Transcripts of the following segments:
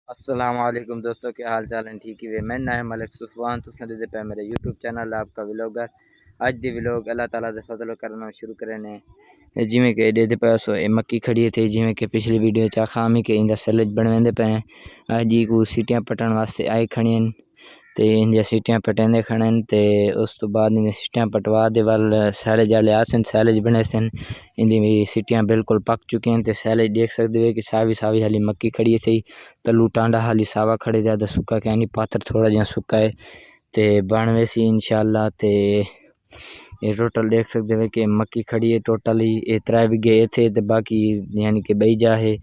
अस्सलामुअलैकुम दोस्तों, क्या हाल चाल है? ठीक ही वे मैं ना मलिक सुफवान तुम दे पे मेरे यूट्यूब चैनल आपका व्लॉगर अज दी व्लॉग अल्लाह ताला दे फजल करना शुरू करे ने जिमें कि दे पे सो मक्की खड़ी थी जिमें कि पिछली वीडियो चा खामी के इंदा सैलेज बनवेंदे पे अज जी को सीटियां पटन वास्ते आई खड़ियन ते इंदियां सीटियां पटेंदे खड़न ते उस तो बाद इंदियां सीटियां पटवा दे वाल सैलेज वाले आसन सैलेज बने सन इंदी भी सीटियां बिल्कुल पक चुकी हैं ते सैलेज देख सकते हो कि सावी सावी हाली मक्की खड़ी थी तलू टांडा हाली सावा खड़े ज़्यादा सुक्का क्या नहीं पाथर थोड़ा जहा सुक्का है ते बन वैसी इंशाल्लाह ते ये टोटल देख सकते हो कि मक्की खड़ी है टोटली ये 3 बीघे थे ते बाकी यानी कि बई जा है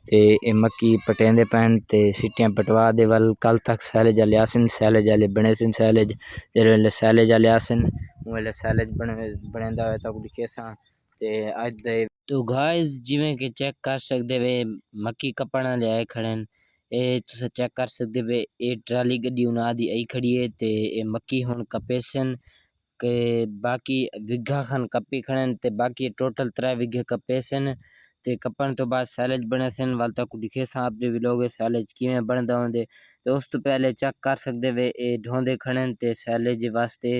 ते ये मक्की पटेंदे पैन ते सीटियां पटवा दे वाल कल तक सैलेज वाले आसन सैलेज वाले बने सन सैलेज जेल्ले सैलेज वाले आसन वेले सैलेज बनेंदा होया तक दिखेसा ते अज दे तो गाइस जिवें कि चेक कर सकदे वे मक्की कपण वाले आए खड़े ये तुस चेक कर सकदे वे ये ट्राली गड्डी उना दी आई खड़ी है ते ये मक्की हुण कपेसन के बाकी विघा खन कपी खड़न ते बाकी टोटल 3 बीघे कपेसन ते कपन तो बाद सैलेज बने सन वाल तक दिखे सांप दे विलोग सैलेज किवें बनदा होंदे ते उस तो पहले चेक कर सकदे वे ये ढोंदे खड़न ते सैलेज वास्ते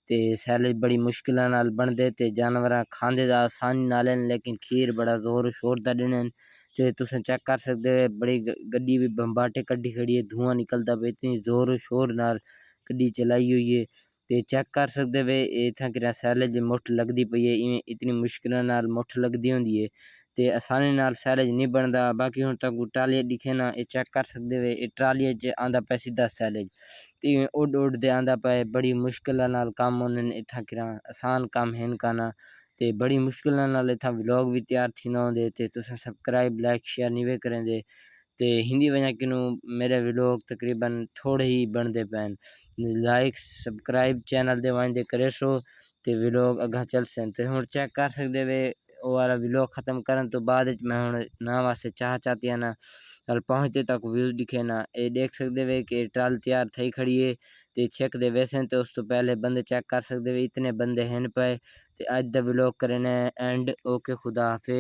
ते सैलेज बड़ी मुश्किल नाल बनदे ते जानवर खांदे दा आसानी नाल लेकिन खीर बड़ा जोर शोर दा देने ते तुस चेक कर सकदे बड़ी गड्डी भी बम्बाटे कड्डी खड़ी है धुआं निकलता पे इतनी जोर शोर नाल गड्डी चलाई हुई है ते चेक कर सकदे वे इत्थां कि सैलेज मुठ लगदी पई है इवें इतनी मुश्किल नाल मुठ लगदी होंदी है ते आसानी नाल सैलेज नहीं बनदा बाकी हुण तक ट्राली दिखे ना ये चेक कर सकदे वे ये ट्राली च आंदा पे सीधा सैलेज ते उड उड दे आंदा पे बड़ी मुश्किल नाल काम होने इत्थां कि आसान काम है इनका ना ते बड़ी मुश्किल नाल इत्थां व्लॉग भी तैयार थी होंदे ते तुस सब्सक्राइब लाइक शेयर नहीं वे करेंदे ते हिंदी वजह किनू मेरे व्लॉग तकरीबन थोड़े ही बनते पैन लाइक सब्सक्राइब चैनल दे वांदे करे सो ते व्लॉग अगा चल सन ते हुण चेक कर सकदे वे वो वाला व्लॉग खत्म करन तो बाद मैं हुण ना वास्ते चाह चाहती ना कल पहुँचते तक व्यू दिखे ना ये देख सकते वे कि ट्राल तैयार थी खड़ी है ते चेक दे वैसे तो उस तो पहले बंदे चेक कर सकते वे इतने बंदे हैं पे ते अज दा व्लॉग करने एंड ओके खुदा हाफिज़।